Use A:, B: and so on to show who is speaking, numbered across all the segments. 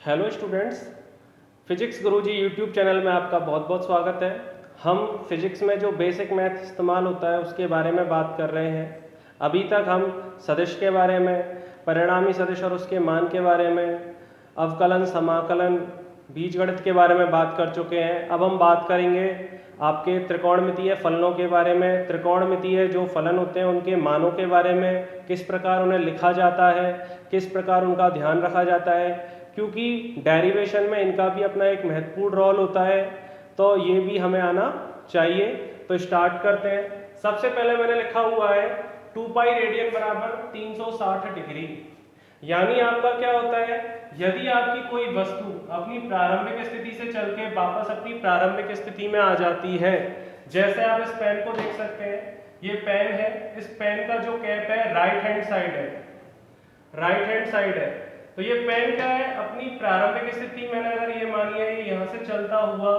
A: Hello students, physics गुरुजी YouTube channel में आपका बहुत बहुत स्वागत है। हम फिजिक्स में जो बेसिक मैथ इस्तेमाल होता है उसके बारे में बात कर रहे हैं। अभी तक हम सदिश के बारे में, परिणामी सदिश और उसके मान के बारे में, अवकलन, समाकलन, बीजगणित के बारे में बात कर चुके हैं। अब हम बात करेंगे आपके त्रिकोणमितीय फलनों के बारे में। त्रिकोणमितीय जो फलन होते हैं उनके मानों के बारे में, किस प्रकार उन्हें लिखा जाता है, किस प्रकार उनका ध्यान रखा जाता है, क्योंकि डेरिवेशन में इनका भी अपना एक महत्वपूर्ण रोल होता है, तो ये भी हमें आना चाहिए। तो स्टार्ट करते हैं। सबसे पहले मैंने लिखा हुआ है 2 पाई रेडियन बराबर 360 डिग्री। यानी आपका क्या होता है, यदि आपकी कोई वस्तु अपनी प्रारंभिक स्थिति से चल के वापस अपनी प्रारंभिक स्थिति में आ जाती है, जैसे आप इस पेन को देख सकते हैं, ये पेन है, इस पेन का जो कैप है राइट हैंड साइड है, राइट हैंड साइड है। तो ये पेन क्या है, अपनी प्रारंभिक स्थिति मैंने अगर ये मान लिया ये यहां से चलता हुआ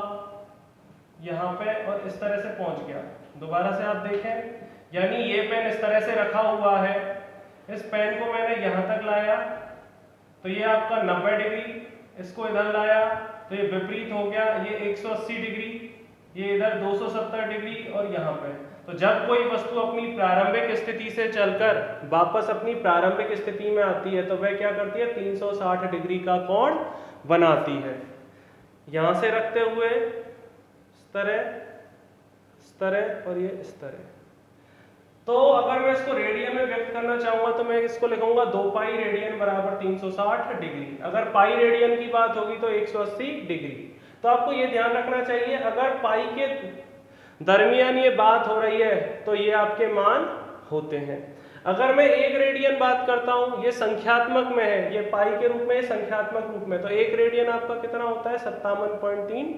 A: यहाँ पे और इस तरह से पहुंच गया। दोबारा से आप देखें, यानी ये पेन इस तरह से रखा हुआ है, इस पेन को मैंने यहां तक लाया तो ये आपका 90 डिग्री, इसको इधर लाया तो ये विपरीत हो गया, ये 180 डिग्री, ये इधर 270 डिग्री और यहाँ पे। तो जब कोई वस्तु अपनी प्रारंभिक स्थिति से चलकर वापस अपनी प्रारंभिक स्थिति में आती है तो वह क्या करती है, 360 डिग्री का कोण बनाती है। यहां से रखते हुए इस तरह और ये इस तरह। तो अगर मैं इसको रेडियन में व्यक्त करना चाहूंगा तो मैं इसको लिखूंगा 2 पाई रेडियन बराबर 360 डिग्री। अगर पाई रेडियन की बात होगी तो 180 डिग्री। तो आपको ये ध्यान रखना चाहिए, अगर पाई के दरमियान ये बात हो रही है तो ये आपके मान होते हैं। अगर मैं 1 रेडियन बात करता हूं, ये संख्यात्मक में है, ये पाई के रूप में, संख्यात्मक रूप में, तो 1 रेडियन आपका कितना होता है, 57.3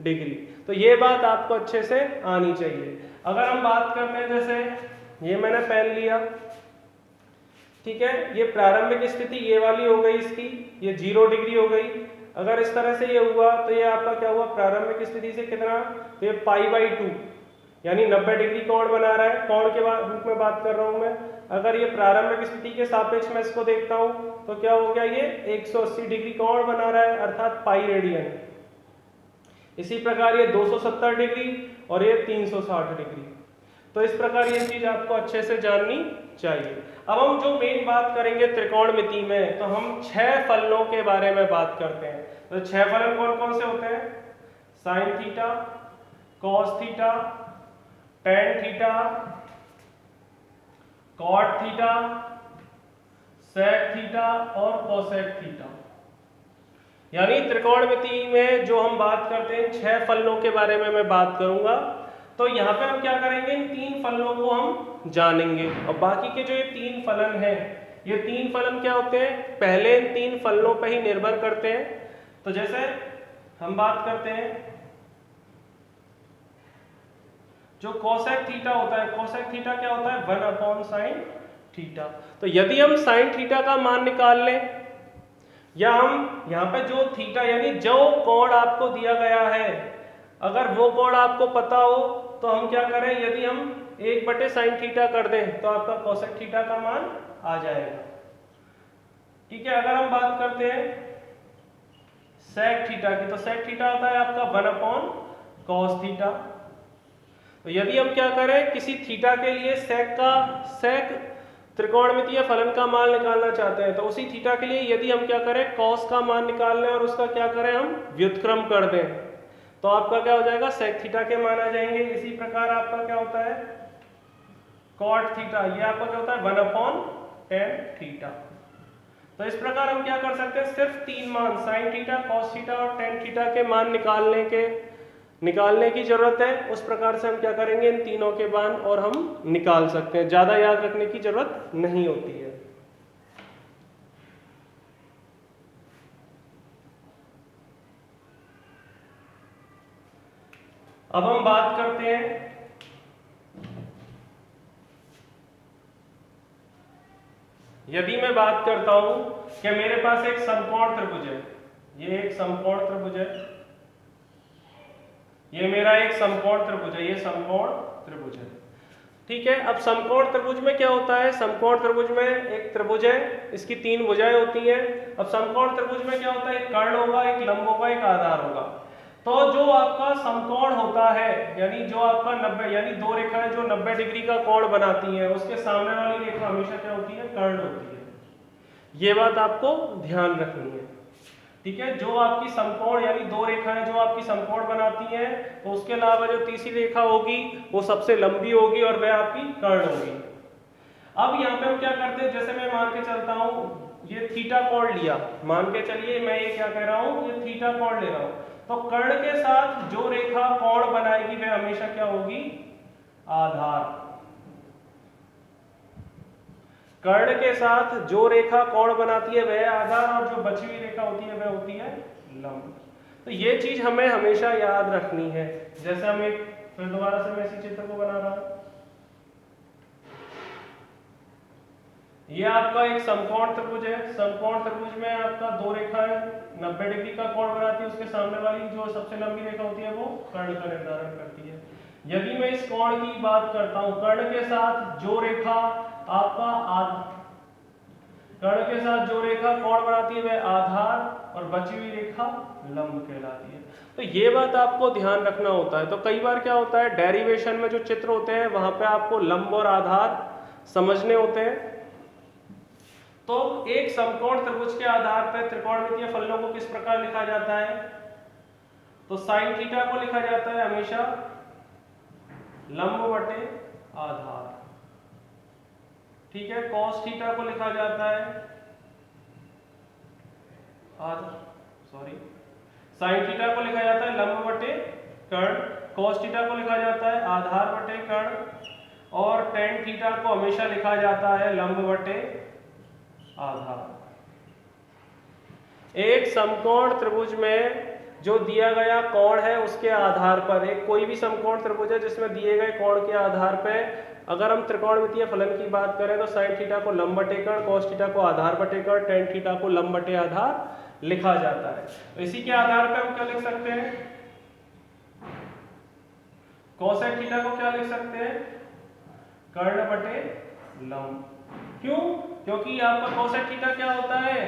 A: डिग्री। तो ये बात आपको अच्छे से आनी चाहिए। अगर हम बात करते हैं, जैसे ये मैंने पेन लिया, ठीक है, ये प्रारंभिक स्थिति ये वाली हो गई इसकी, ये 0 डिग्री हो गई। अगर इस तरह से ये हुआ तो ये आपका क्या हुआ, प्रारंभिक स्थिति से कितना, तो ये π/2 यानी 90 डिग्री कोण बना रहा है। कोण के रूप में बात कर रहा हूं मैं। अगर ये प्रारंभिक स्थिति के सापेक्ष में इसको देखता हूं तो क्या हो गया, ये 180 डिग्री कोण बना रहा है, अर्थात पाई रेडियन। इसी प्रकार ये 270 डिग्री और ये 360 डिग्री। तो इस प्रकार ये चीज आपको अच्छे से जाननी चाहिए। अब हम जो मेन बात करेंगे त्रिकोणमिति में, तो हम 6 फलनों के बारे में बात करते हैं। तो 6 फलन कौन कौन से होते हैं, sine theta, cos theta, tan theta, cot theta, sec theta और कोसेक थीटा। यानी त्रिकोणमिति में जो हम बात करते हैं 6 फलनों के बारे में मैं बात करूंगा। तो यहाँ पे हम क्या करेंगे, इन 3 फलनों को हम जानेंगे और बाकी के जो ये 3 फलन हैं, ये 3 फलन क्या होते हैं, पहले इन 3 फलनों पर ही निर्भर करते हैं। तो जैसे हम बात करते हैं जो कोसेक थीटा होता है, कोसेक थीटा क्या होता है, 1/sin थीटा। तो यदि हम साइन थीटा का मान निकाल लें, या हम यहाँ पे जो थीटा यानी जो कोण आपको दिया गया है, अगर वो कोण आपको पता हो तो हम क्या करें, यदि हम 1/sin थीटा कर दें तो आपका कोसेक थीटा का मान आ जाएगा। ठीक है। अगर हम बात करते हैं सेक थीटा की, तो सेक थीटा आता है आपका 1/cos थीटा। तो यदि हम क्या करें, किसी थीटा के लिए सेक त्रिकोणमितीय फलन का मान निकालना चाहते हैं, तो उसी थीटा के लिए यदि हम क्या करें, कॉस का मान निकाल लें और उसका क्या करें, हम व्युत्क्रम कर दें, तो आपका क्या हो जाएगा, सेक थीटा के मान आ जाएंगे। इसी प्रकार आपका क्या होता है, कॉट थीटा, ये आपका क्या होता है, 1/tan थीटा। तो इस प्रकार हम क्या कर सकते हैं, सिर्फ 3 मान साइन थीटा, कॉस थीटा और टेन थीटा के मान निकालने की जरूरत है। उस प्रकार से हम क्या करेंगे, इन तीनों के मान और हम निकाल सकते हैं, ज्यादा याद रखने की जरूरत नहीं होती है। अब हम बात करते हैं यदि मैं बात करता हूं कि मेरे पास एक समकोण त्रिभुज है, ये एक समकोण त्रिभुज है, ये मेरा एक समकोण त्रिभुज है, ये समकोण त्रिभुज है। ठीक है। अब समकोण त्रिभुज में क्या होता है, समकोण त्रिभुज में एक त्रिभुज है, इसकी 3 भुजाएं होती हैं। अब समकोण त्रिभुज में क्या होता है, एक कर्ण होगा, एक लंब होगा, एक आधार होगा। तो जो आपका समकोण होता है, यानी जो आपका 90, यानी दो रेखाएं जो 90 डिग्री का कोण बनाती हैं, उसके सामने वाली रेखा हमेशा क्या होती है, कर्ण होती है। ये बात आपको ध्यान रखनी है। ठीक है, जो आपकी समकोण यानी दो रेखाएं जो आपकी समकोण बनाती हैं, तो उसके अलावा जो तीसरी रेखा होगी वो सबसे लंबी होगी और वह आपकी कर्ण होगी। अब यहाँ पे हम क्या करते हैं, जैसे मैं मान के चलता हूँ ये थीटा कोण लिया, मान के चलिए मैं ये क्या कह रहा हूँ, ये थीटा कोण ले रहा हूँ, तो कर्ण के साथ जो रेखा कोण बनाएगी वह हमेशा क्या होगी, आधार। कर्ण के साथ जो रेखा कोण बनाती है वह आधार, और जो बची हुई रेखा होती है वह होती है लंब। तो ये चीज हमें हमेशा याद रखनी है। जैसे हम एक फिर दोबारा से मैं इसी चित्र को बना रहा हूं, ये आपका एक समकोण त्रिभुज है। समकोण त्रिभुज में आपका दो रेखाएं 90 डिग्री का कोण बनाती है, उसके सामने वाली जो सबसे लंबी रेखा होती है वो कर्ण का निर्धारण करती है। यदि मैं इस कोण की बात करता हूं, कर्ण के साथ जो रेखा आपका कर्ण के साथ जो रेखा कोण बनाती है वह आधार, और बची हुई रेखा लंब कहलाती है। तो ये बात आपको ध्यान रखना होता है। तो कई बार क्या होता है, डेरिवेशन में जो चित्र होते हैं वहां पे आपको लंब और आधार समझने होते हैं। तो एक समकोण त्रिभुज के आधार पर त्रिकोणमितीय फलनों को किस प्रकार लिखा जाता है, तो साइन थीटा को लिखा जाता है हमेशा लंब बटे आधार। ठीक है, कॉस थीटा को लिखा जाता है साइन थीटा को लिखा जाता है लंब बटे कर्ण, कॉस थीटा को लिखा जाता है आधार बटे कर्ण, और टेन थीटा को हमेशा लिखा जाता है लंब बटे आधार। एक समकोण त्रिभुज में जो दिया गया कोण है उसके आधार पर, एक कोई भी समकोण त्रिभुज है जिसमें दिए गए कोण के आधार पर अगर हम त्रिकोणमितीय फलन की बात करें तो साइन थीटा को लंब बटे कर्ण, कॉस थीटा को आधार बटे कर्ण, टेन थीटा को लंब बटे आधार लिखा जाता है। तो इसी के आधार पर हम क्या लिख सकते हैं, कोसेक थीटा को क्या लिख सकते हैं, कर्ण बटे लंब। क्यों, क्योंकि आपका कोसेक थीटा क्या होता है,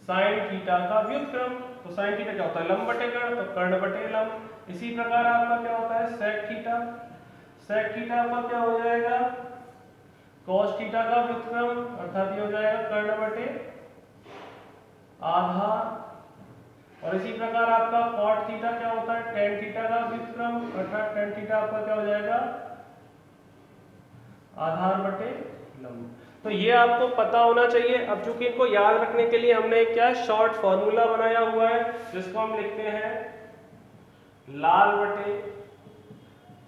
A: साइन थीटा का व्युत्क्रम। तो साइन थीटा क्या होता है, लंब बटे कर्ण, तो कर्ण बटे लंब। इसी प्रकार आपका क्या होता है सेक थीटा, सेक थीटा आपका क्या हो जाएगा, कॉस थीटा का व्युत्क्रम, अर्थात ये हो जाएगा कर्ण बटे आधार। और इसी प्रकार आपका कॉट थीटा क्या होता है, टेन थीटा का व्युत्क्रम, अर्थात टेन थीटा आपका क्या हो जाएगा, आधार बटे लंब। तो ये आपको पता होना चाहिए। अब चूंकि इनको याद रखने के लिए हमने क्या शॉर्ट फॉर्मूला बनाया हुआ है, जिसको हम लिखते हैं लाल बटे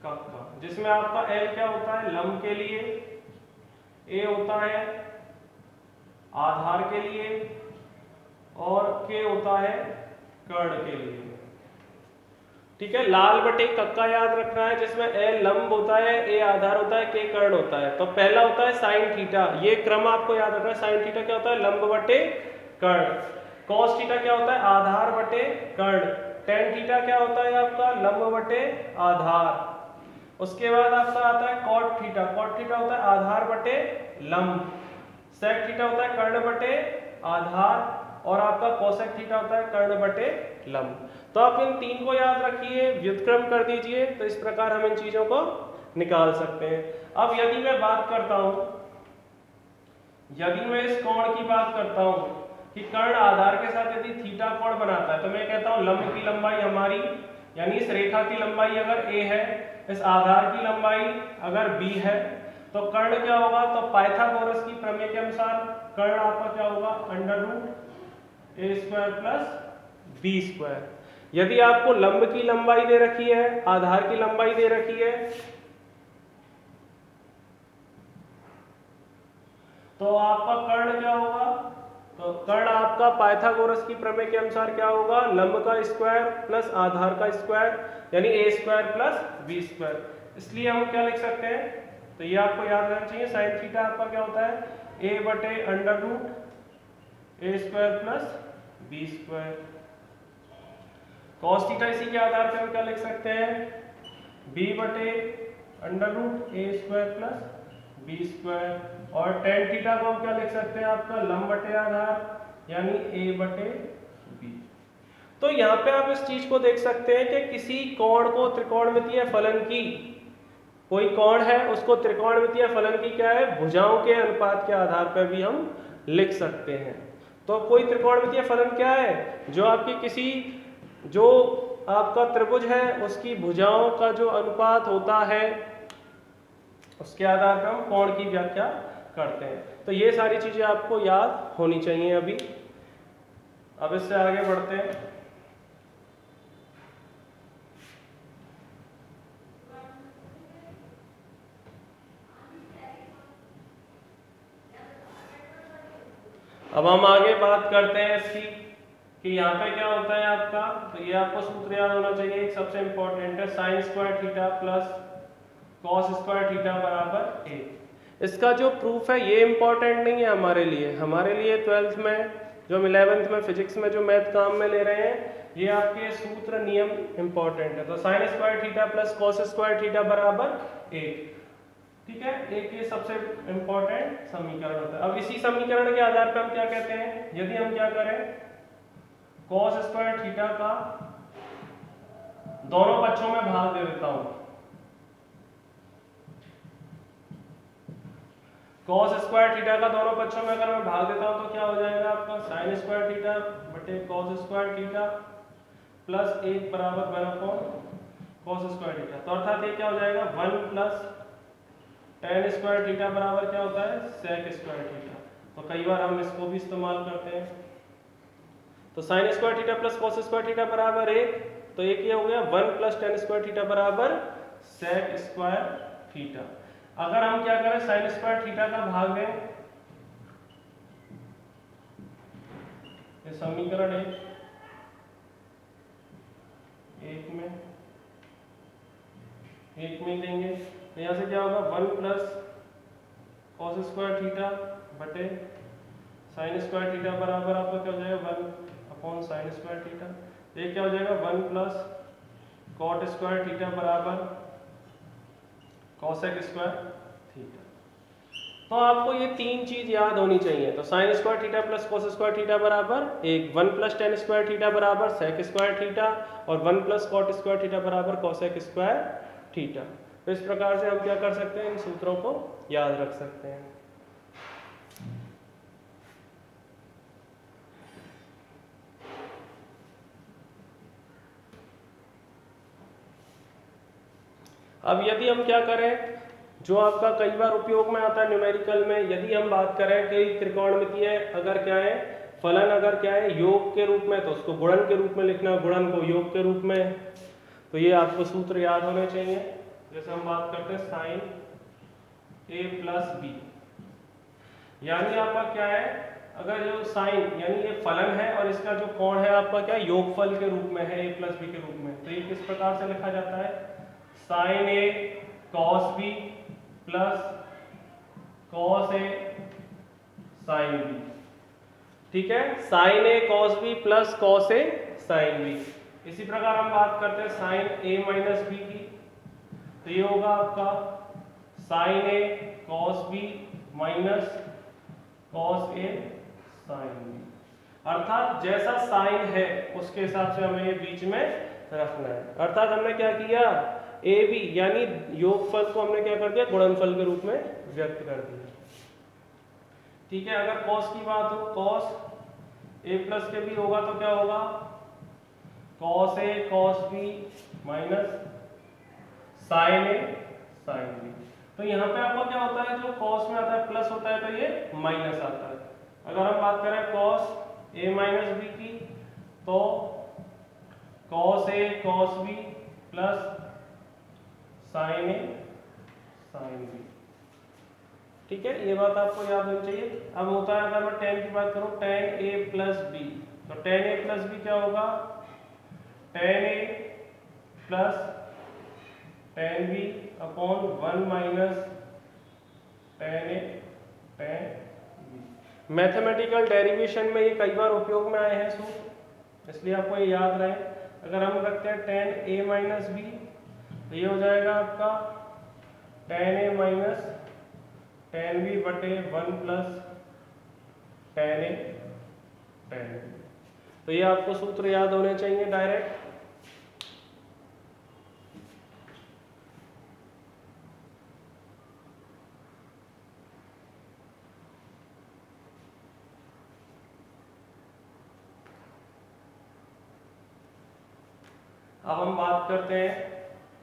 A: कक्का, जिसमें आपका L क्या होता है लंब के लिए, A होता है आधार के लिए, और K होता है कर्ण के लिए। ठीक है, लाल बटे कक्का याद रखना है, जिसमें L लंब होता है, A आधार होता है, K कर्ण होता है। तो पहला होता है साइन थीटा, ये क्रम आपको याद रखना है। साइन थीटा क्या होता है, लंब बटे कर्ण। कॉस थीटा क्या होता है, आधार बटे कर्ण। टेन थीटा क्या होता है आपका, लंब बटे आधार। उसके बाद आपका आता है कॉट थीटा, कॉट थीटा होता है आधार बटे लंब। सेक थीटा होता है कर्ण बटे आधार, और आपका कोसेक थीटा होता है कर्ण बटे लंब। तो आप इन तीन को याद रखिए, व्युत्क्रम कर दीजिए, तो इस प्रकार हम इन चीजों को निकाल सकते हैं। अब यदि मैं बात करता हूं, यदि मैं इस कोण की बात करता हूं कि कर्ण आधार के साथ यदि थीटा कोण बनाता है, तो मैं कहता हूं लंब की लंबाई हमारी, यानी इस रेखा की लंबाई अगर a है, इस आधार की लंबाई अगर b है, तो कर्ण क्या होगा, तो पाइथागोरस की प्रमेय के अनुसार कर्ण आपका क्या होगा, under root a square plus b square. यदि आपको लंब की लंबाई दे रखी है, आधार की लंबाई दे रखी है, तो आपका कर्ण क्या होगा, तो कर्ण आपका पाइथागोरस की प्रमेय के अनुसार क्या होगा, लंब का स्क्वायर प्लस आधार का स्क्वायर, यानी a square plus b square. इसलिए हम क्या लिख सकते हैं, तो ये आपको याद रखना चाहिए, साइन थीटा आपका क्या होता है, a बटे under root a square plus b square. Cos theta इसी के आधार पर हम क्या लिख सकते हैं, b बटे √a² प्लस b²। और tan थीटा को हम क्या लिख सकते हैं, आपका लंब बटे आधार यानी a बटे b। तो यहाँ पे आप इस चीज को देख सकते हैं कि किसी कोण को त्रिकोणमितीय फलन की, कोई कोण है उसको त्रिकोणमितीय फलन की क्या है, भुजाओं के अनुपात के आधार पर भी हम लिख सकते हैं। तो कोई त्रिकोणमितीय फलन क्या है, जो आपकी किसी, जो आपका त्रिभुज है उसकी भुजाओं का जो अनुपात होता है उसके आधार पर हम कोण की व्याख्या करते हैं। तो ये सारी चीजें आपको याद होनी चाहिए। अभी अब इससे आगे बढ़ते हैं। अब हम आगे बात करते हैं इसकी कि यहाँ पे क्या होता है आपका, तो ये आपको सूत्र याद होना चाहिए। एक सबसे इंपॉर्टेंट है sin² theta plus cos² theta बराबर 1। इसका जो प्रूफ है ये इंपॉर्टेंट नहीं है हमारे लिए। हमारे लिए 12th में, जो हम 11th में फिजिक्स में जो मैथ काम में ले रहे हैं, ये आपके सूत्र नियम इंपॉर्टेंट है। तो sin² theta plus cos² theta बराबर 1, ठीक है। एक ये सबसे इंपॉर्टेंट समीकरण होता है। अब इसी समीकरण के आधार पर हम क्या कहते हैं, यदि हम क्या करें, cos² थीटा का दोनों पक्षों में भाग दे देता हूं, cos² थीटा का दोनों पक्षों में अगर मैं भाग देता हूं तो क्या हो जाएगा आपका, sin² थीटा बटे cos² थीटा प्लस 1 बराबर 1/cos² थीटा। तो अर्थात ये क्या हो जाएगा, 1 प्लस tan² थीटा बराबर क्या होता है, sec² थीटा। तो कई बार हम इसको भी इस्तेमाल करते हैं। तो sin² theta plus cos² theta बराबर 1, तो एक ये हो गया 1 प्लस tan² थीटा बराबर sec² थीटा। अगर हम क्या करें, sin² थीटा का भाग दें, ये समीकरण एक में देंगे, तो यहाँ से क्या होगा, 1 प्लस cos² थीटा बटे sin² थीटा बराबर आपका क्या हो जाएगा, 1/sin² थीटा। ये क्या हो जाएगा, 1 प्लस cot² थीटा बराबर cosec² थीटा। तो आपको ये तीन चीज याद होनी चाहिए। तो sin² theta plus cos² theta बराबर 1 प्लस tan² थीटा बराबर sec² थीटा और 1 प्लस cot² थीटा बराबर cosec² थीटा। तो इस प्रकार से हम क्या कर सकते हैं, इन सूत्रों को याद रख सकते हैं। अब यदि हम क्या करें, जो आपका कई बार उपयोग में आता है न्यूमेरिकल में, यदि हम बात करें कि त्रिकोणमितीय अगर क्या है, फलन अगर क्या है योग के रूप में, तो उसको गुणन के रूप में लिखना, गुणन को योग के रूप में। तो ये आपको सूत्र याद होने चाहिए। जैसे हम बात करते हैं sin a प्लस b, यानी आपका क्या है, अगर जो साइन यानी ये फलन है और इसका जो कोण है आपका क्या योगफल के रूप में है, a प्लस b के रूप में, तो ये किस प्रकार से लिखा जाता है, sin a cos b plus cos a sin b, ठीक है, sin a cos b plus cos a sin b। इसी प्रकार हम बात करते हैं sin a माइनस b की, तो ये होगा आपका sin a cos b minus cos a sin b। अर्थात जैसा साइन है उसके हिसाब से हमें ये बीच में रखना है। अर्थात हमने क्या किया, ए बी यानी योगफल को हमने क्या कर दिया, गुणनफल के रूप में व्यक्त कर दिया, ठीक है। अगर cos की बात हो, cos a प्लस के भी होगा तो क्या होगा, cos a cos b minus sin a sin b। तो यहाँ पे आपको क्या होता है, जो cos में आता है प्लस होता है तो ये माइनस आता है। अगर हम बात करें cos a माइनस b की, तो cos a cos b plus sin a sin b, ठीक है। ये बात आपको याद होनी चाहिए। अब होता है, अगर मैं tan की बात करूं, tan a प्लस b, तो tan a प्लस b क्या होगा, tan a plus tan b upon 1 minus tan a tan b। Mathematical derivation में ये कई बार उपयोग में आए हैं सूत्र, इसलिए आपको ये याद रहे। अगर हम रखते हैं tan a माइनस b, तो ये हो जाएगा आपका tan a minus tan b बटे 1 plus tan a tan b। तो ये आपको सूत्र याद होने चाहिए डायरेक्ट। अब हम बात करते हैं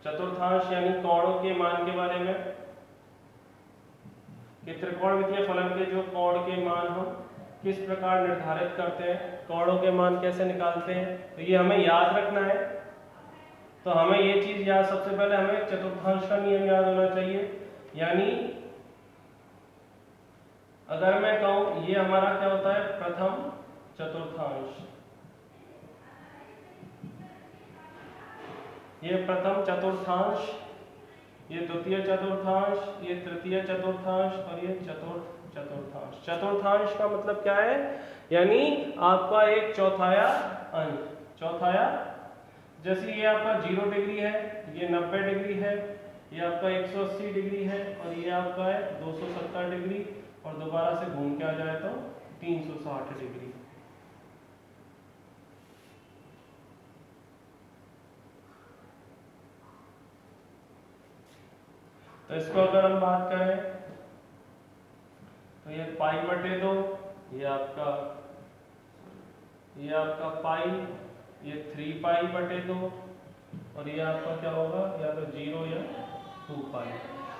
A: चतुर्थांश यानी कोणों के मान के बारे में कि त्रिकोणमितीय फलन के जो कोण के मान हम किस प्रकार निर्धारित करते हैं, कोणों के मान कैसे निकालते हैं। तो ये हमें याद रखना है। तो हमें ये चीज याद, सबसे पहले हमें चतुर्थांश का नियम याद होना चाहिए। यानी अगर मैं कहूं ये हमारा क्या होता है, प्रथम चतुर्थांश, ये प्रथम चतुर्थांश, ये द्वितीय चतुर्थांश, ये तृतीय चतुर्थांश और ये चतुर्थ चतुर्थांश। चतुर्थांश का मतलब क्या है, यानी आपका एक चौथाया अंश। चौथाया, जैसे ये आपका 0 डिग्री है, ये 90 डिग्री है, ये आपका 180 डिग्री है और ये आपका है 270 डिग्री और दोबारा से घूम के आ जाए तो 360 डिग्री। तो इसको अगर हम बात करें तो ये पाई बटे 2, ये आपका पाई, ये 3 पाई बटे 2 और ये आपका क्या होगा, या तो 0 या 2 पाई।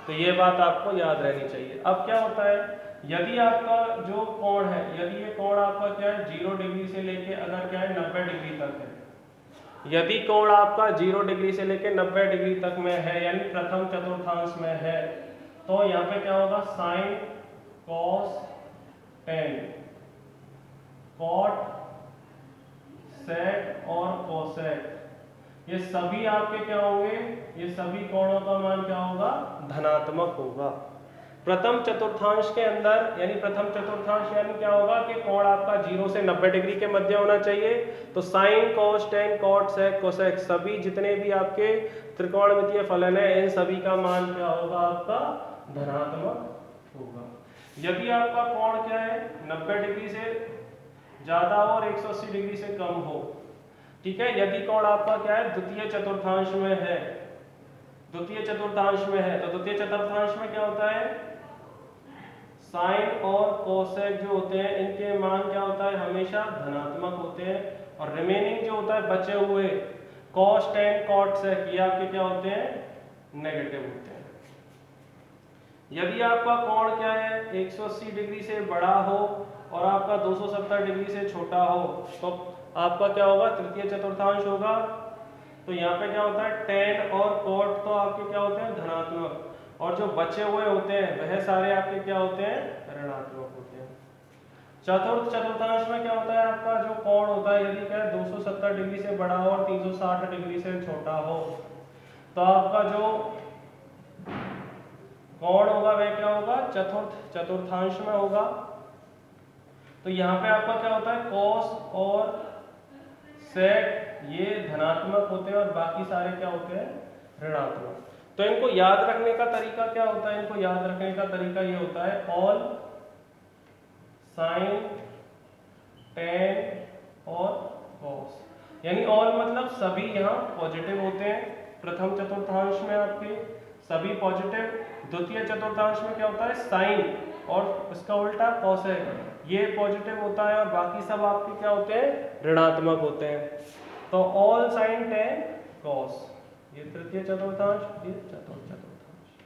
A: तो ये बात आपको याद रहनी चाहिए। अब क्या होता है, यदि आपका जो कोण है, यदि ये कोण आपका क्या है 0 डिग्री से लेके अगर क्या है 90 डिग्री तक है, यदि कोण आपका 0 डिग्री से लेके 90 डिग्री तक में है, यानी प्रथम चतुर्थांश में है, तो यहाँ पे क्या होगा, साइन, कॉस, टेन, कॉट, सेक और कोसेक, ये सभी आपके क्या होंगे, ये सभी कोणों का मान क्या होगा, धनात्मक होगा। प्रथम चतुर्थांश के अंदर, यानी प्रथम चतुर्थांश यानी क्या होगा कि कोण आपका 0 से 90 डिग्री के मध्य होना चाहिए। तो साइन, कॉस, टेन, कॉट, सेक, कोसेक, सभी जितने भी आपके त्रिकोणमितीय फलन है, इन सभी का मान क्या होगा, आपका धनात्मक होगा। यदि आपका कोण क्या है 90 डिग्री से ज्यादा हो और 180 डिग्री से कम हो, ठीक है, यदि कोण आपका क्या है द्वितीय चतुर्थांश में है, द्वितीय चतुर्थांश में है, तो द्वितीय चतुर्थांश में क्या होता है, साइन और कोसेक जो होते हैं इनके मान क्या होता है, हमेशा धनात्मक होते हैं। और रिमेनिंग जो होता है बचे हुए कॉस, टेन, कॉट, सेक, ये आपके क्या होते हैं, नेगेटिव होते हैं। यदि आपका कोण क्या है 180 डिग्री से बड़ा हो और आपका 270 डिग्री से छोटा हो, तो आपका क्या होगा, तृतीय चतुर्थांश होगा। तो यहाँ पे क्या होता है, टेन और कॉट तो आपके क्या होते हैं, धनात्मक, और जो बचे हुए होते हैं वह सारे आपके क्या होते हैं, ऋणात्मक होते हैं। चतुर्थ चतुर्थांश में क्या होता है, आपका जो कोण होता है यदि क्या है 270 डिग्री से बड़ा हो और 360 डिग्री से छोटा हो, तो आपका जो कोण होगा वह क्या होगा, चतुर्थ चतुर्थांश में होगा। तो यहाँ पे आपका क्या होता है, कॉस और सेक ये धनात्मक होते हैं और बाकी सारे क्या होते हैं, ऋणात्मक। तो इनको याद रखने का तरीका क्या होता है, इनको याद रखने का तरीका ये होता है, ऑल साइन, टेन और कॉस, यानी ऑल मतलब सभी यहाँ पॉजिटिव होते हैं। प्रथम चतुर्थांश में आपके सभी पॉजिटिव, द्वितीय चतुर्थांश में क्या होता है, साइन और इसका उल्टा कोसेक, ये पॉजिटिव होता है और बाकी सब आपके क्या होते हैं, ऋणात्मक होते हैं। तो ऑल साइन, टेन, कॉस, ये तृतीय चतुर्थांश, ये चतुर्थ चतुर्थांश।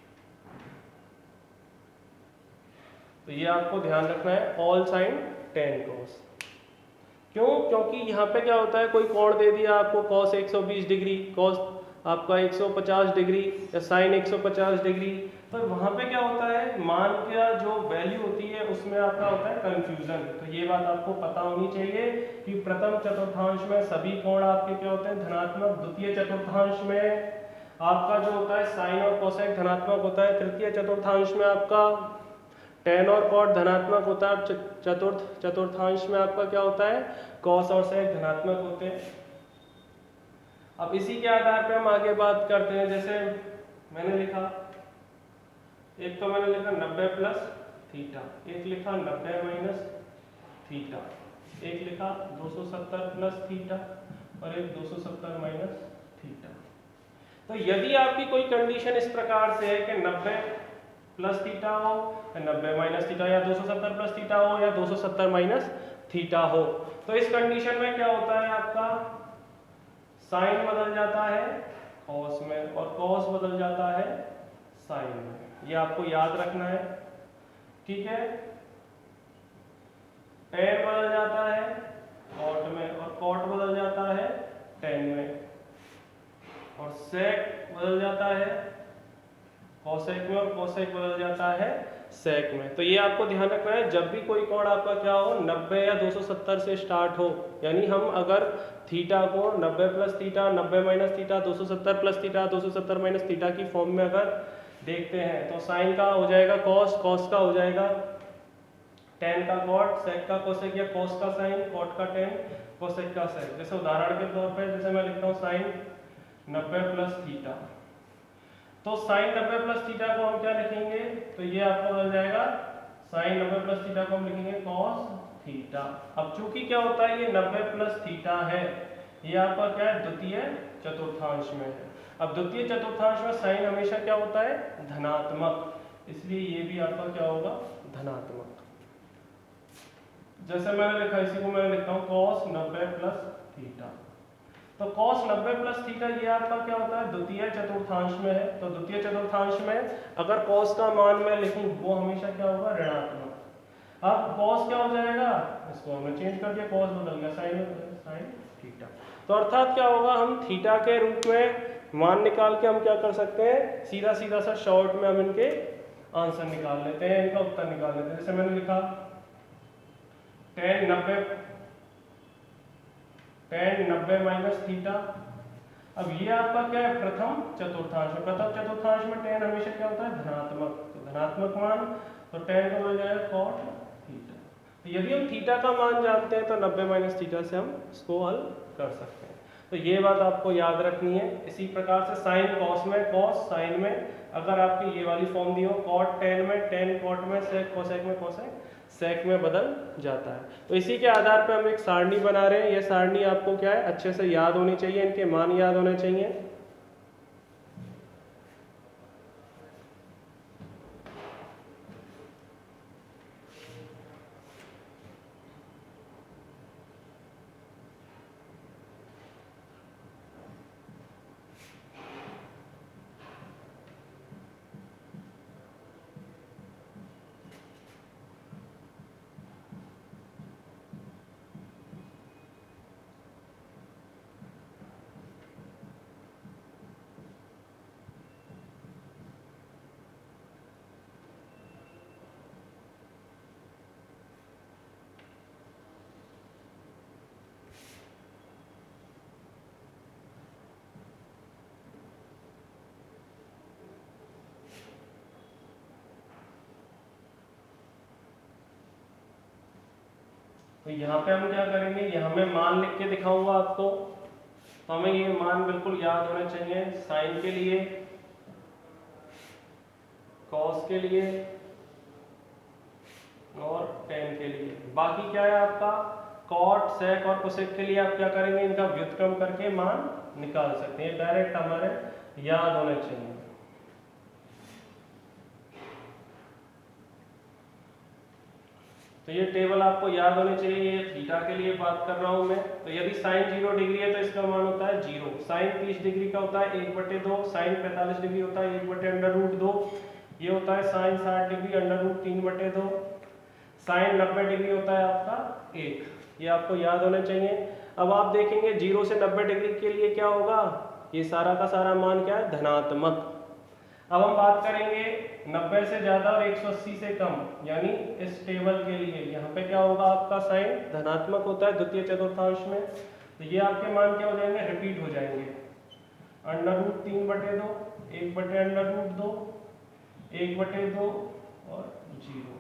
A: तो ये आपको ध्यान रखना है, ऑल साइन, टेन, कॉस। क्यों, क्योंकि यहाँ पे क्या होता है, कोई कोण दे दिया आपको कॉस 120 डिग्री, कॉस आपका 150 डिग्री या साइन 150 डिग्री, तो वहां पे क्या होता है, मान का जो वैल्यू होती है उसमें आपका होता है कंफ्यूजन। तो ये बात आपको पता होनी चाहिए कि प्रथम चतुर्थांश में सभी कोण आपके क्या होते हैं, धनात्मक। द्वितीय चतुर्थांश में आपका जो होता है साइन और कोसेक धनात्मक होता है। तृतीय चतुर्थांश में आपका टेन और कॉट धनात्मक होता है। चतुर्थ चतुर्थांश में आपका क्या होता है, कॉस और सेक धनात्मक होते हैं। अब इसी के आधार पे हम आगे बात करते हैं। जैसे मैंने लिखा एक तो मैंने लिखा 90 प्लस थीटा, एक लिखा 90 माइनस थीटा, एक लिखा 270 प्लस थीटा और एक 270 माइनस थीटा। तो यदि आपकी कोई कंडीशन इस प्रकार से है कि 90 प्लस थीटा हो, 90 माइनस थीटा, या 270 प्लस थीटा हो, या 270 माइनस थीटा हो, तो इस कंडीशन में क्या होता है, आपका साइन बदल जाता है कॉस में और कॉस बदल जाता है साइन में। ये आपको याद रखना है, ठीक है। टेन बदल जाता है कॉट में और कॉट बदल जाता है टेन में, और सेक बदल जाता है कॉसेक में और कॉसेक बदल जाता है सेक में। तो ये आपको ध्यान रखना है, जब भी कोई कोण आपका क्या हो 90 या 270 से स्टार्ट हो, यानी हम अगर थीटा को 90 plus theta, 90 minus theta, 270 plus theta, 270 minus theta की फॉर्म में अगर देखते हैं तो साइन का हो जाएगा कॉस, कॉस का हो जाएगा टेन का कॉट, सेक का कोसेक, या कॉस का साइन, कॉट का टेन, कोसेक का सेक। जैसे उदाहरण के तौर पर जैसे मैं लिखता हूँ साइन 90 प्लस थीटा, तो साइन 90 प्लस थीटा को हम क्या लिखेंगे, तो ये आपको बदल जाएगा साइन 90 प्लस थीटा को हम लिखेंगे कॉस थीटा। अब चूंकि क्या होता है, ये 90 प्लस थीटा है, ये आपका क्या है द्वितीय चतुर्थांश में है। अब द्वितीय चतुर्थांश में साइन हमेशा क्या होता है धनात्मक, इसलिए ये भी आपका क्या होगा धनात्मक। जैसे मैंने लिखा, इसी को मैं लिखता हूँ cos 90 प्लस थीटा, तो cos 90 प्लस थीटा ये आपका क्या होता है द्वितीय चतुर्थांश में है। तो द्वितीय चतुर्थांश में अगर cos का मान मैं लिखूं वो हमेशा क्या होगा ऋणात्मक। अब cos क्या हो जाएगा, इसको हमने चेंज कर दिया, cos बदल गया साइन में, साइन थीटा। तो अर्थात क्या होगा, हम थीटा के रूप में मान निकाल के हम क्या कर सकते हैं, सीधा सीधा सा शॉर्ट में हम इनके आंसर निकाल लेते हैं, इनका उत्तर निकाल लेते हैं। जैसे मैंने लिखा tan 90 माइनस थीटा। अब ये आपका क्या है प्रथम चतुर्थांश में, प्रथम चतुर्थांश में tan हमेशा क्या होता है धनात्मक, तो धनात्मक मान, तो tan का हो जाएगा cot थीटा। तो यदि हम थीटा का मान जानते हैं तो 90 माइनस थीटा से हम इसको हल कर सकते हैं। तो ये बात आपको याद रखनी है। इसी प्रकार से साइन कॉस में, कॉस साइन में, अगर आपकी ये वाली फॉर्म दी हो cot tan में, tan cot में, sec कोसेक में, कोसेक सेक में बदल जाता है। तो इसी के आधार पर हम एक सारणी बना रहे हैं। यह सारणी आपको क्या है अच्छे से याद होनी चाहिए, इनके मान याद होने चाहिए। तो यहाँ पे हम क्या करेंगे, यहाँ मैं मान लिख के दिखाऊंगा आपको। तो हमें ये मान बिल्कुल याद होने चाहिए, साइन के लिए, कॉस के लिए और टेन के लिए। बाकी क्या है आपका कॉट, सेक और कोसेक के लिए आप क्या करेंगे, इनका व्युत्क्रम करके मान निकाल सकते हैं। डायरेक्ट हमारे याद होने चाहिए। तो ये टेबल आपको याद होने चाहिए। ये थीटा के लिए बात कर रहा हूं मैं। तो यदि साइन 0 डिग्री है तो इसका मान होता है 0। साइन 30 डिग्री का होता है 1/2। साइन 45 डिग्री होता है 1/√2। ये होता है साइन 60 डिग्री √3/2। साइन 90 डिग्री होता है आपका 1। ये आपको याद होने चाहिए। अब आप देखेंगे 0 से 90 डिग्री के लिए क्या होगा, ये सारा का सारा मान क्या है धनात्मक। अब हम बात करेंगे 90 से ज्यादा और 180 से कम, यानी इस टेबल के लिए यहाँ पे क्या होगा, आपका साइन धनात्मक होता है द्वितीय चतुर्थांश में। तो ये आपके मान क्या हो जाएंगे, रिपीट हो जाएंगे। √3/2, 1/√2, 1/2 और 0।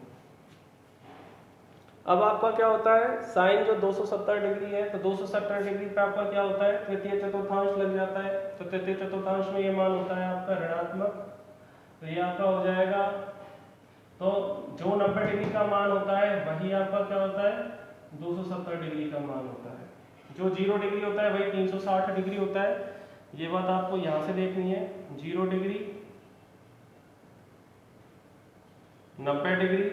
A: अब आपका क्या होता है, साइन जो 270 डिग्री है, तो 270 डिग्री पे आपका क्या होता है तृतीय चतुर्थांश लग जाता है। तो तृतीय चतुर्थांश में ये मान होता है आपका ऋणात्मक तो ये आपका हो जाएगा, तो जो 90 डिग्री का मान होता है वही आपका क्या होता है, 270 डिग्री का मान होता है। जो 0 डिग्री होता है वही 360 डिग्री होता है। ये बात आपको यहाँ से देखनी है, 0 डिग्री, 90 डिग्री,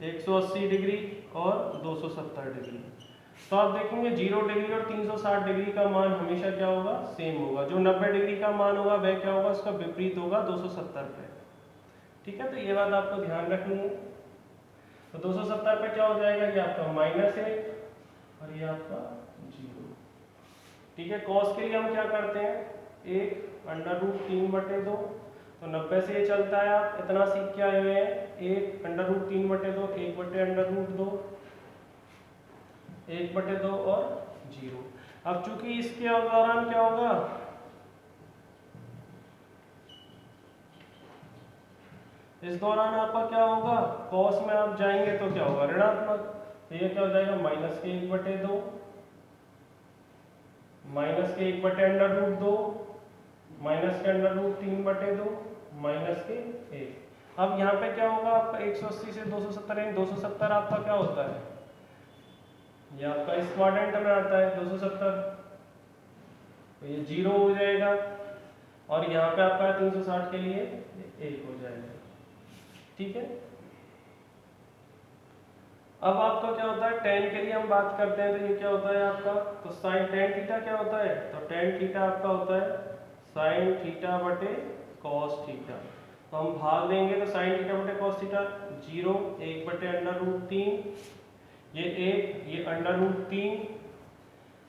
A: 180 डिग्री और 270 डिग्री। तो आप देखेंगे 0 डिग्री और 360 डिग्री का मान हमेशा क्या होगा, सेम होगा। जो 90 डिग्री का मान होगा वह क्या होगा, उसका विपरीत होगा 270 पे। ठीक है, तो ये बात आपको ध्यान रखनी है। तो 270 पे क्या हो जाएगा, ये आपका -1 और ये आपका 0। ठीक है, कॉस के लिए हम क्या करते हैं, 1√3/2। तो 90 से ये चलता है, आप इतना सीख के आए हुए हैं, 1√3/2, 1/√2, 1/2 और 0। अब चूंकि इसके दौरान क्या होगा, इस दौरान आपका क्या होगा, कॉस में आप जाएंगे तो क्या होगा, ऋणात्मक। तो ये क्या हो जाएगा, -1/2, -1/√2, -√3/2, -1। अब यहाँ पे क्या होगा आपका, 180 से 270 यानी 270 आपका क्या होता है, ये आपका इस क्वाड्रेंट में आता है 270। तो ये 0 हो जाएगा और यहाँ पे आपका 360 के लिए 1 हो जाएगा। ठीक है, अब आपका क्या होता है, tan के लिए हम बात करते हैं। तो ये क्या होता है आपका, तो sin tan थीटा क्या होता है, तो tan थीटा आपका होता है sin थीटा बटे cos थीटा। तो हम भाग देंगे, तो sin थीटा बटे cos थीटा 0, 1/√3, ये 1, ये √3।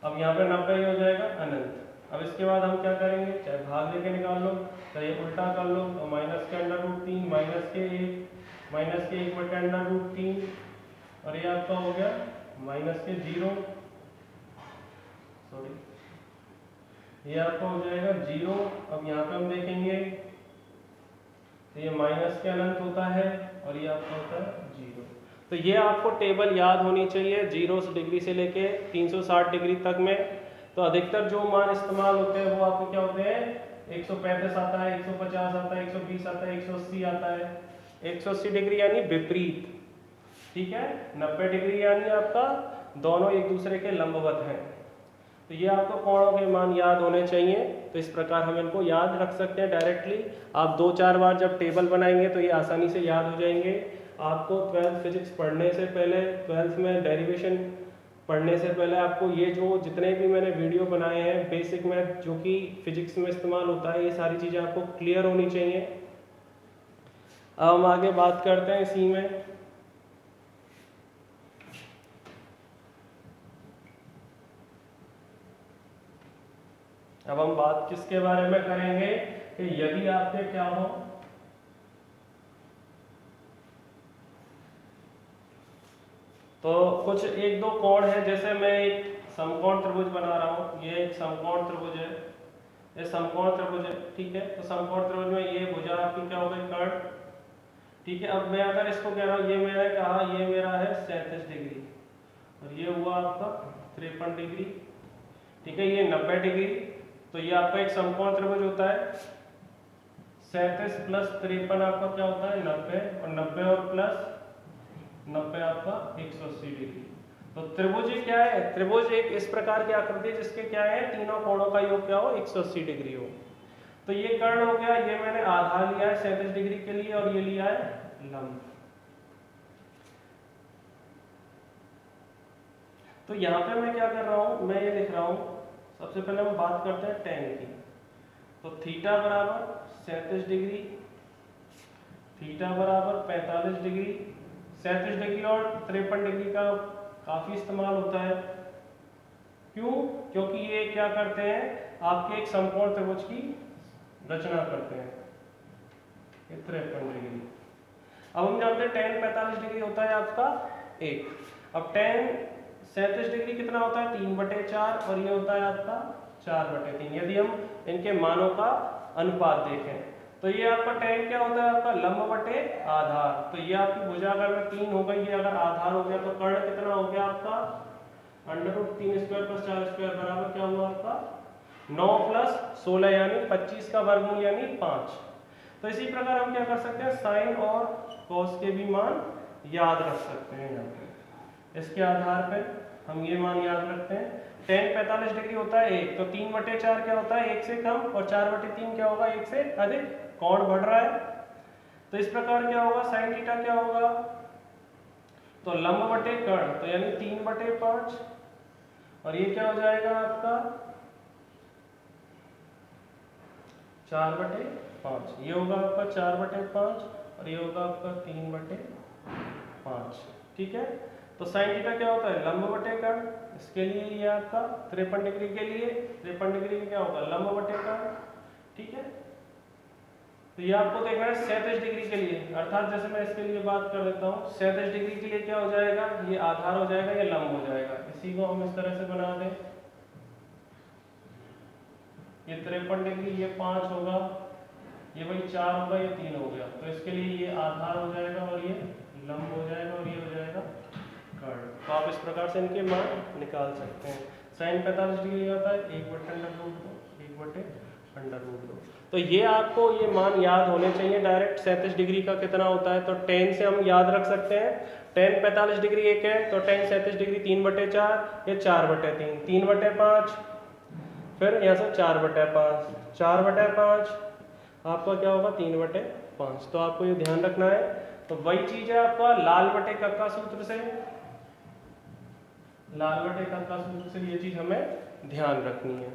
A: अब यहाँ पे 90 हो जाएगा अनंत। अब इसके बाद हम क्या करेंगे, चाहे भाग लेके निकाल लो, चाहे उल्टा कर लो, तो -√3, -1/√3 और ये आपका हो गया -0, सॉरी ये आपका हो जाएगा 0। अब यहाँ पे हम देखेंगे तो ये माइनस के अनंत होता है और ये आपका होता है 0। तो ये आपको टेबल याद होनी चाहिए 0 डिग्री से लेके 360 डिग्री तक में। तो अधिकतर जो मान इस्तेमाल होते हैं वो आपके क्या होते हैं, 135 आता है, 150 आता है, 120 आता है, 180 आता है। 180 डिग्री यानी विपरीत, ठीक है। 90 डिग्री यानी आपका दोनों एक दूसरे के लंबवत हैं। तो ये आपको कोणों के मान याद होने चाहिए। तो इस प्रकार हम इनको याद रख सकते हैं डायरेक्टली। आप 2-4 बार जब टेबल बनाएंगे तो ये आसानी से याद हो जाएंगे। आपको 12th फिजिक्स पढ़ने से पहले, 12th में डेरिवेशन पढ़ने से पहले आपको ये जो जितने भी मैंने वीडियो बनाए हैं बेसिक मैथ जो कि फिजिक्स में इस्तेमाल होता है, ये सारी चीज़ें आपको क्लियर होनी चाहिए। अब हम आगे बात करते हैं इसी में। अब हम बात किसके बारे में करेंगे कि यदि आपके क्या हो, तो कुछ 1-2 कोण है। जैसे मैं एक समकोण त्रिभुज बना रहा हूँ, ये एक समकोण त्रिभुज है, ये समकोण त्रिभुज है, ठीक है। तो समकोण त्रिभुज में ये भुजा आपकी क्या हो गई, कर्ण, ठीक है। अब मैं अगर इसको कह रहा हूँ, ये मैंने कहा ये मेरा है 37 डिग्री और ये हुआ आपका 53 डिग्री, ठीक है। ये 90 डिग्री। तो ये आपका एक समकोण त्रिभुज होता है। 37 + 53 आपका क्या होता है 90, और 90 और प्लस 90 आपका 180 डिग्री। तो त्रिभुज क्या है, त्रिभुज एक इस प्रकार की आकृति जिसके क्या है, तीनों कोणों का योग क्या हो, 180 डिग्री हो। तो ये कर्ण हो गया, ये मैंने आधार लिया है 37 डिग्री के लिए और ये लिया है लंब। तो यहाँ पे मैं क्या कर रहा हूँ, मैं ये लिख रहा हूँ, सबसे पहले हम बात करते हैं tan की। तो थीटा बराबर 37 डिग्री, थीटा बराबर 45 डिग्री। 37 डिग्री और 53 डिग्री का काफी इस्तेमाल होता है। क्यों? क्योंकि ये क्या करते हैं, आपके एक समकोण त्रिभुज की रचना करते हैं। 53 डिग्री। अब हम जानते हैं tan 45 डिग्री होता है आपका 1। अब tan 37 डिग्री कितना होता है, 3/4 और ये होता है आपका 4/3। यदि हम इनके मानों का अनुपात देखें तो ये आपका tan क्या होता है, आपका लंब बटे आधार। तो ये आपकी भुजा अगर 3 हो गई, ये अगर आधार हो गया तो कर्ण कितना हो गया आपका, √3² + 4² बराबर क्या हुआ आपका 9 + 16 यानी 25 का वर्गमूल यानी 5। तो इसी प्रकार हम क्या कर सकते हैं, साइन और कॉस के भी मान याद रख सकते हैं। यहाँ पे इसके आधार पर हम ये मान याद रखते हैं। tan 45 डिग्री होता है 1, तो 3/4 क्या होता है 1 से कम, और 4/3 क्या होगा 1 से अधिक। कोण बढ़ रहा है, तो इस प्रकार क्या होगा, साइन थीटा क्या होगा, तो लंब बटे कर्ण, तो यानी 3/5, और ये क्या हो जाएगा आपका 4/5, ये होगा आपका 4/5, और ये होगा आपका 3/5। ठीक है, तो साइन थीटा क्या होता है लंब बटे कर्ण, इसके लिए ये आपका 53 डिग्री के लिए 53 डिग्री क्या होगा लंब बटे कर्ण। ठीक है, तो ये आपको देखना है 37 डिग्री के लिए, अर्थात जैसे मैं इसके लिए बात कर देता हूँ, 37 डिग्री के लिए क्या हो जाएगा, ये आधार हो जाएगा, ये लंब हो जाएगा। इसी को हम इस तरह से बना दें, ये 53 डिग्री, ये 5 होगा, ये वही 4 होगा, ये 3 हो गया, तो इसके लिए ये आधार हो जाएगा और ये लंब हो जाएगा और ये हो जाएगा कर्ण। तो आप इस प्रकार से इनके मान निकाल सकते हैं। साइन 45 डिग्री आता है 1/√2। तो ये आपको ये मान याद होने चाहिए डायरेक्ट। 37 डिग्री का कितना होता है, तो tan से हम याद रख सकते हैं। tan 45 डिग्री 1 है, तो tan 37 डिग्री 3/4, ये 4/3, 3/5, फिर यहाँ से 4/5, 4/5 आपका क्या होगा 3/5। तो आपको ये ध्यान रखना है। तो वही चीज है आपका लाल बटे कक्का सूत्र से, लाल बटे कक्का सूत्र से ये चीज हमें ध्यान रखनी है।